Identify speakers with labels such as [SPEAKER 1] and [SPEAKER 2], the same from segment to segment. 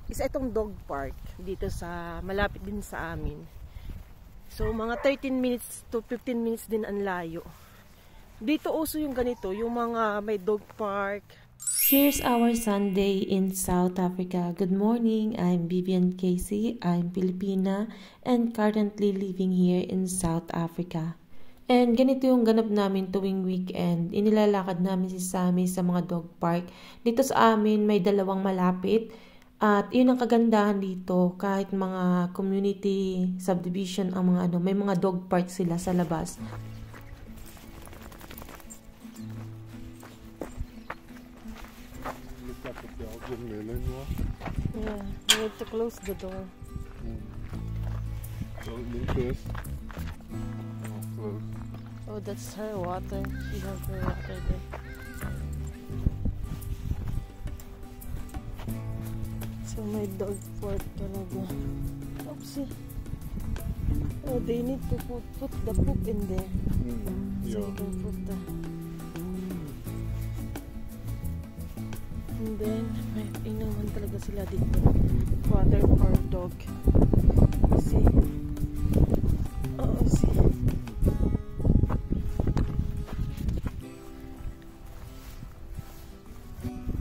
[SPEAKER 1] Isa itong dog park dito sa malapit din sa amin. So mga 13 minutes to 15 minutes din ang layo. Dito uso yung ganito, yung mga may dog park.
[SPEAKER 2] Here's our Sunday in South Africa. Good morning, I'm Vivian Casey. I'm Filipina and currently living here in South Africa. And ganito yung ganap namin tuwing weekend. Inilalakad namin si Sammy sa mga dog park. Dito sa amin may dalawang malapit. At yun ang kagandahan dito, kahit mga community subdivision ang mga may mga dog park sila sa labas.
[SPEAKER 1] Yeah, we need to close the door. Oh, that's her water. She has her water there. So my dog park talaga. Oopsie. Oh, they need to put the poop in there. So you can put the... And then, may inuman talaga sila dito. Water for dog. See? Oh, see?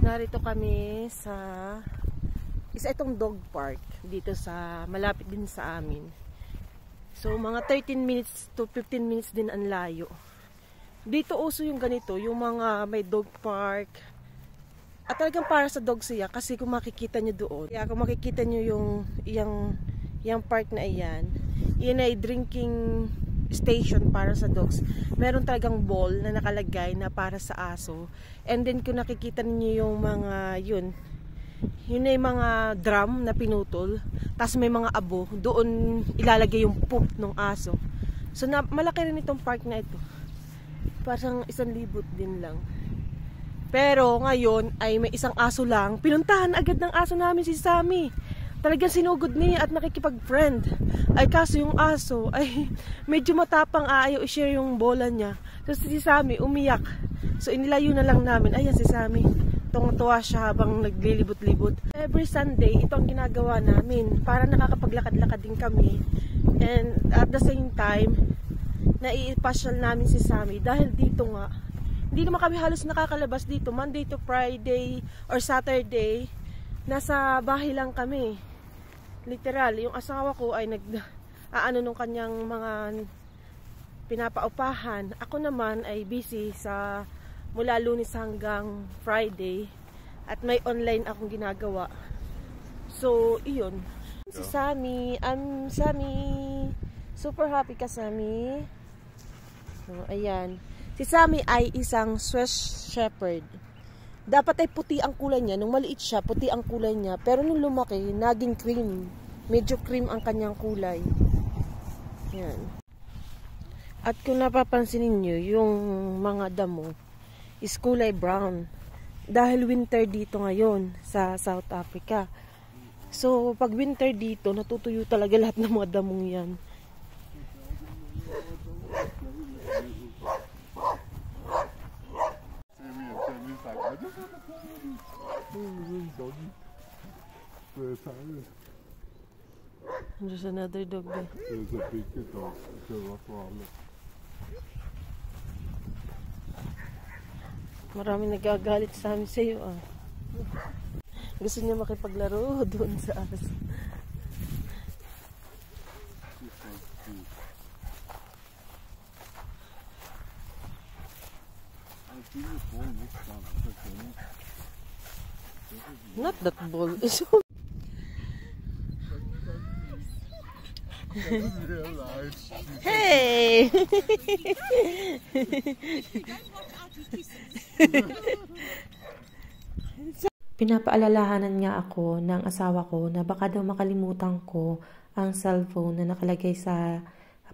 [SPEAKER 1] Narito kami sa isa itong dog park dito sa malapit din sa amin. So, mga 13 minutes to 15 minutes din ang layo. Dito uso yung ganito, yung mga may dog park. At talagang para sa dogs siya kasi kung makikita nyo doon, kaya kung makikita nyo yung park na iyan ay drinking station para sa dogs. Meron talagang bowl na nakalagay na para sa aso. And then kung nakikita niyo yung mga yun ay mga drum na pinutol. Tapos may mga abo. Doon ilalagay yung poop ng aso. So malaki rin itong park na ito. Parang 1,000 din lang. Pero ngayon ay may isang aso lang. Pinuntahan agad ng aso namin si Sammy. Talagang sinugod niya at nakikipag-friend. Ay kaso yung aso ay medyo matapang, ayaw i-share yung bola niya. So si Sammy umiyak. So inilayo na lang namin. Ayan si Sammy. Tuwa siya habang naglilibot-libot. Every Sunday ito ang ginagawa namin para nakakapaglakad-lakad din kami. And at the same time naipasyal namin si Sammy dahil dito nga hindi naman kami halos nakakalabas dito. Monday to Friday or Saturday, nasa bahay lang kami. Literal, yung asawa ko ay nag-aano nung kanyang mga pinapaupahan. Ako naman ay busy sa mula Lunes hanggang Friday. At may online akong ginagawa. So, iyon. Si Sammy, Sammy. Super happy ka, Sammy. So, ayan. Si Sammy ay isang Swiss Shepherd. Dapat ay puti ang kulay niya. Nung maliit siya, puti ang kulay niya. Pero nung lumaki, naging cream. Medyo cream ang kanyang kulay. Yan. At kung napapansin niyo, yung mga damo is kulay brown. Dahil winter dito ngayon sa South Africa. So, pag winter dito, natutuyo talaga lahat ng mga damong yan. There's another dog there.
[SPEAKER 3] There's a big dog. It's a Rottweiler.
[SPEAKER 1] Maraming nagagalit sa amin sa iyo, ah. Gusto niya makipaglaro doon sa aso. Not that ball. Hey!
[SPEAKER 2] Pinapaalalahanan nga ako ng asawa ko na baka daw makalimutan ko ang cellphone na nakalagay sa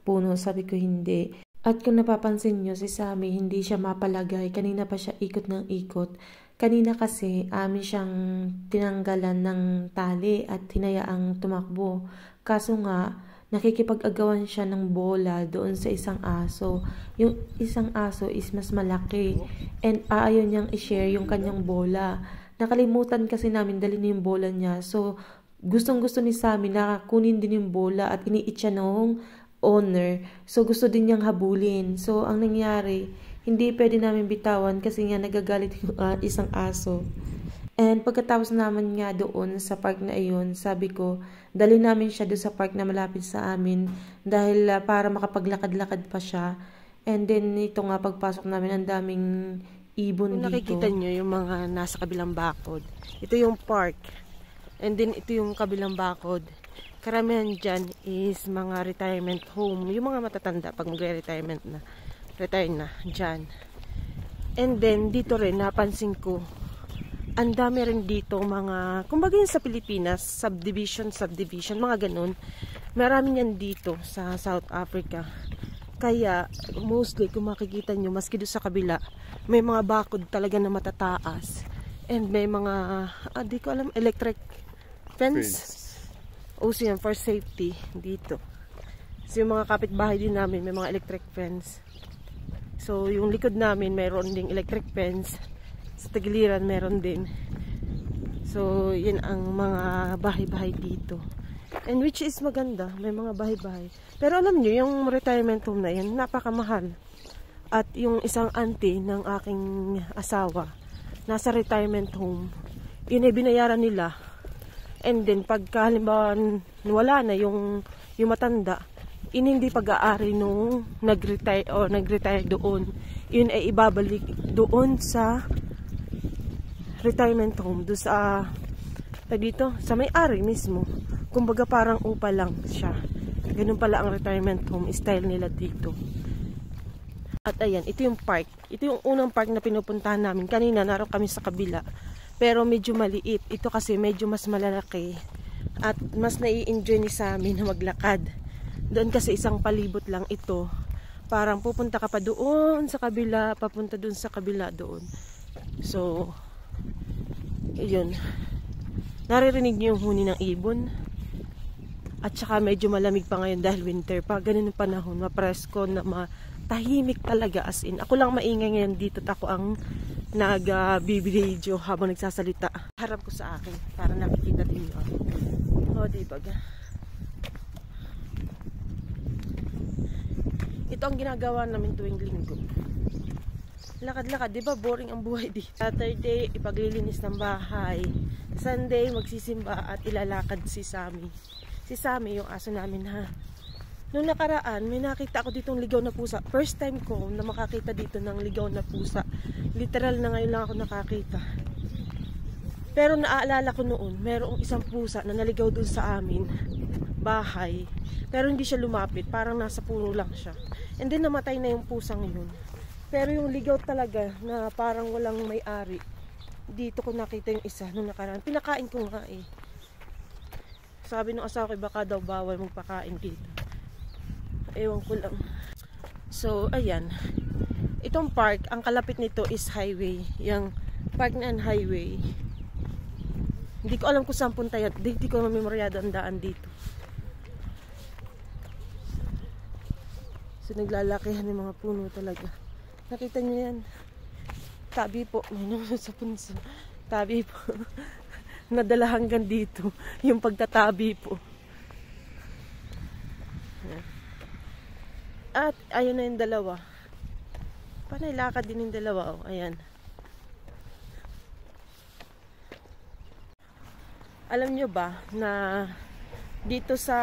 [SPEAKER 2] puno. Sabi ko hindi. At kung napapansin nyo, si Sammy hindi siya mapalagay. Kanina pa siya ikot ng ikot. Kanina kasi amin siyang tinanggalan ng tali at hinayaang tumakbo. Kaso nga, nakikipag-agawan siya ng bola doon sa isang aso. Yung isang aso is mas malaki and ayaw niyang i-share yung kanyang bola. Nakalimutan kasi namin dalhin yung bola niya. So, Gustong-gusto ni Sammy na kunin din yung bola at iniit siya ng owner. So, gusto din niyang habulin. So, ang nangyari, hindi pwede namin bitawan kasi nga nagagalit yung isang aso. And pagkatapos naman nga doon sa park na iyon, sabi ko, dali namin siya doon sa park na malapit sa amin dahil para makapaglakad-lakad pa siya. And then, ito nga pagpasok namin, ang daming ibon
[SPEAKER 1] Kung
[SPEAKER 2] dito.
[SPEAKER 1] nakikita nyo yung mga nasa kabilang bakod, ito yung park. And then, ito yung kabilang bakod. Karamihan dyan is mga retirement home. Yung mga matatanda pag magre-retirement na. Retire na dyan. And then, dito rin, napansin ko, ang dami rin dito mga, kumbaga yun sa Pilipinas, subdivision, mga ganun. Marami yan dito sa South Africa. Kaya, mostly, kung makikita nyo, maski doon sa kabila, may mga bakod talaga na matataas. And may mga, di ko alam, electric fence. Also yan, for safety, dito. So, yung mga kapitbahay din namin, may mga electric fence. So, yung likod namin, mayroon ding electric fence. Sa tagiliran, meron din. So, yun ang mga bahay-bahay dito. And which is maganda, may mga bahay-bahay. Pero alam nyo, yung retirement home na yan, napakamahal. At yung isang auntie ng aking asawa, nasa retirement home, yun ay binayaran nila. And then, pagka halimbawa wala na yung matanda, yun hindi pag-aari nung nag-retire doon. Yun ay ibabalik doon sa retirement home, doon sa dito, sa may-ari mismo. Kumbaga parang upa lang siya. Ganun pala ang retirement home style nila dito. At ayan, ito yung park. Ito yung unang park na pinupuntahan namin. Kanina naroon kami sa kabila. Pero medyo maliit. Ito kasi medyo mas malalaki. At mas nai-enjoy ni Sammy na maglakad. Doon kasi isang palibot lang ito. Parang pupunta ka pa doon sa kabila, papunta doon sa kabila doon. So, yun. Naririnig niyo yung huni ng ibon. At saka medyo malamig pa ngayon dahil winter pa. Ganun yung panahon, mapresko na matahimik talaga as in. Ako lang maingay ngayon dito at ako ang nag-video habang nagsasalita. Harap ko sa akin para nakikita din nyo. O, diba? Ito ang ginagawa namin tuwing linggo. Lakad-lakad, diba boring ang buhay dito? Saturday, ipaglilinis ng bahay. Sunday, magsisimba at ilalakad si Sammy. Si Sammy, yung aso namin ha. Noong nakaraan, may nakita ako ditong ligaw na pusa. First time ko na makakita dito ng ligaw na pusa. Literal na ngayon lang ako nakakita. Pero naaalala ko noon, merong isang pusa na naligaw dun sa amin. Bahay. Pero hindi siya lumapit. Parang nasa puno lang siya. And then namatay na yung pusang yun. Pero yung ligaw talaga na parang walang may-ari. Dito ko nakita yung isa nung nakaraan. Pinakain ko nga eh. Sabi ng asawa ko, baka daw bawal magpakain dito. Ewan ko lang. So, ayan. Itong park, ang kalapit nito is highway. Yung park na highway. Hindi ko alam kung saan punta yan. Hindi ko mamemoryado ang daan dito. So, naglalakihan ng mga puno talaga. Nakita niyo yan. Tabi po. May sa punso. Tabi po. Nadala hanggang dito. Yung pagtatabi po. At ayun na yung dalawa. Panay lakad din yung dalawa. Oh. Ayan. Alam nyo ba na dito sa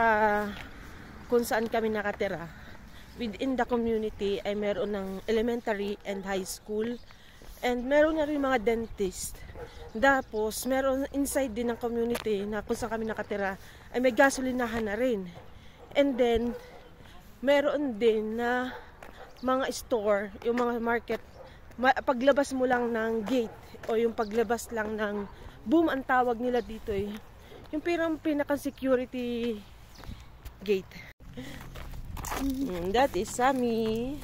[SPEAKER 1] kung saan kami nakatira, within the community ay meron ng elementary and high school. And meron na rin mga dentist. Tapos, meron inside din ng community na kung saan kami nakatira ay may gasolinahan na rin. And then, meron din na mga store, yung mga market, paglabas mo lang ng gate o yung paglabas lang ng boom ang tawag nila dito eh. Yung pinaka-security gate. That is Sammy.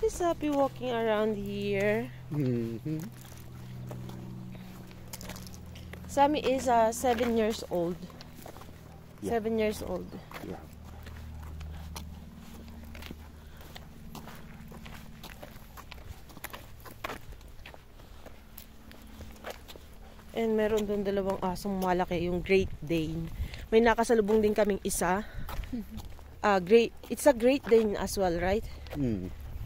[SPEAKER 1] He's happy walking around here. Sammy is 7 years old. Yeah. 7 years old.
[SPEAKER 3] Yeah.
[SPEAKER 1] And meron doon dalawang asong malaki, yung Great Dane. May nakasalubong din kaming isa. It's a Great Dane as well, right?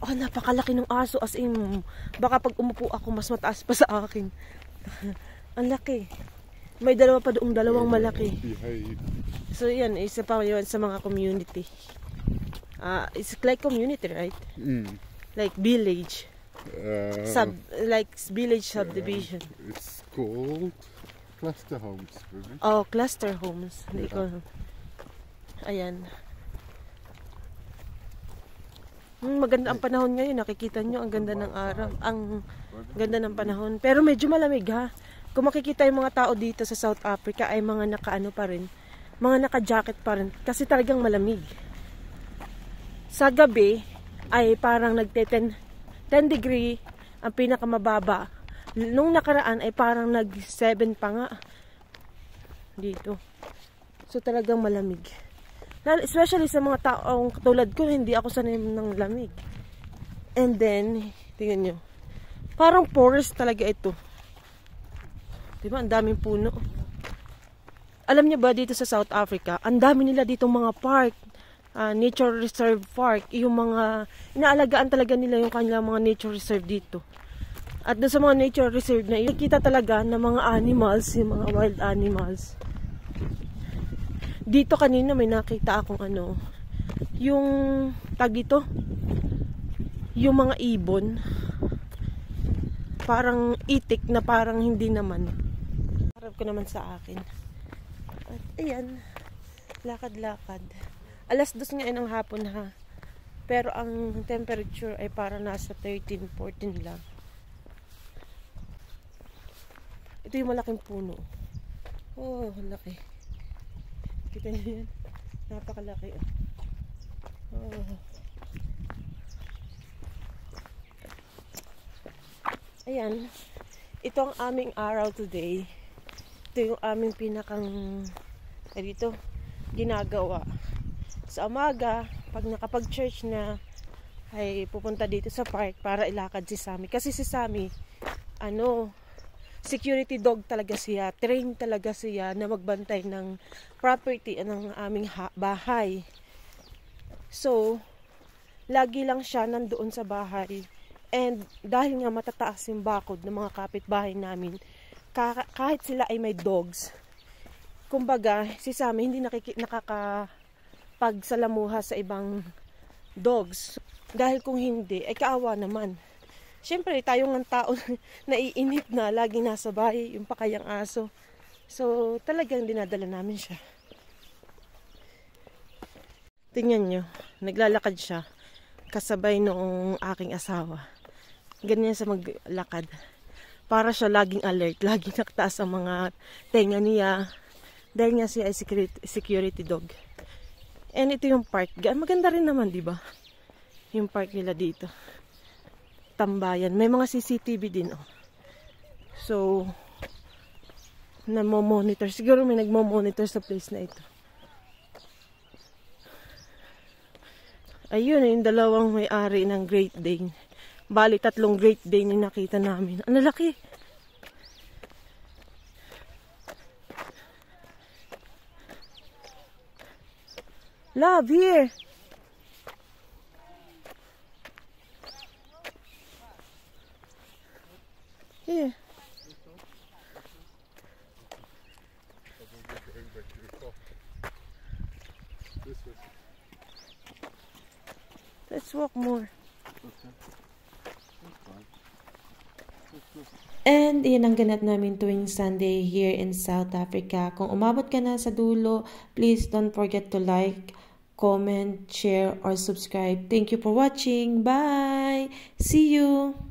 [SPEAKER 1] Oh, napakalaki ng aso. As in, baka pag umupo ako, mas mataas pa sa akin. Ang laki. May dalawa pa doong dalawang malaki. So, yan. Isa pa yun sa mga community. It's like community, right? Like village. Like village subdivision.
[SPEAKER 3] It's called cluster homes. Really.
[SPEAKER 1] Oh, cluster homes. Ayan. Maganda ang panahon ngayon. Nakikita nyo, ang ganda ng araw. Ang ganda ng panahon. Pero medyo malamig ha. Kung makikita yung mga tao dito sa South Africa ay mga naka-ano pa rin. Mga naka-jacket pa rin. Kasi talagang malamig. Sa gabi ay parang nagte-10 degree ang pinakamababa. Nung nakaraan ay parang nag-7 pa nga dito. So talagang malamig. Especially sa mga taong katulad ko, hindi ako sanay ng lamig. And then, tingnan nyo. Parang forest talaga ito. Diba? Ang daming puno. Alam niyo ba dito sa South Africa, ang dami nila ditong mga park. Nature reserve park, yung mga inaalagaan talaga nila yung kanilang mga nature reserve dito. At doon sa mga nature reserve na nakikita talaga ng mga animals, yung mga wild animals. Dito kanina may nakita akong yung tag dito, yung mga ibon, parang itik na parang hindi naman. Harap ko naman sa akin. At ayan, lakad-lakad. 2:00 ngayon ang hapon ha. Pero ang temperature ay para nasa 13, 14 lang. Ito yung malaking puno. Oh, laki. Kita niyo yan? Napakalaki. Oh. Ayan. Ito ang aming araw today. Ito yung aming dito, ginagawa. Sa umaga, pag nakapag-church na, ay pupunta dito sa park para ilakad si Sammy. Kasi si Sammy, security dog talaga siya. Trained talaga siya na magbantay ng property ng aming bahay. So, lagi lang siya nandoon sa bahay. And dahil nga matataas yung bakod ng mga kapitbahay namin, kahit sila ay may dogs, kumbaga, si Sammy hindi pagsalamuha sa ibang dogs. Dahil kung hindi, ay kaawa naman. Siyempre, tayo ng tao naiinip na, laging nasa bahay, yung pakayang aso. So, talagang dinadala namin siya. Tingnan nyo, naglalakad siya. Kasabay noong aking asawa. Ganyan sa maglakad. Para siya laging alert, laging nakataas ang mga tenga niya. Dahil nga siya ay security dog. And ito yung park. Maganda rin naman, di ba? Yung park nila dito. Tambayan. May mga CCTV din, oh. So, namo-monitor. Siguro may nagmo-monitor sa place na ito. Ayun, yung dalawang may-ari ng Great Dane. Bali, 3 Great Dane yung nakita namin. Ang laki! Love, here! Here. Let's walk more.
[SPEAKER 2] And yan ang ganap namin tuwing Sunday here in South Africa. Kung umabot ka na sa dulo, please don't forget to like, comment, share, or subscribe. Thank you for watching. Bye! See you!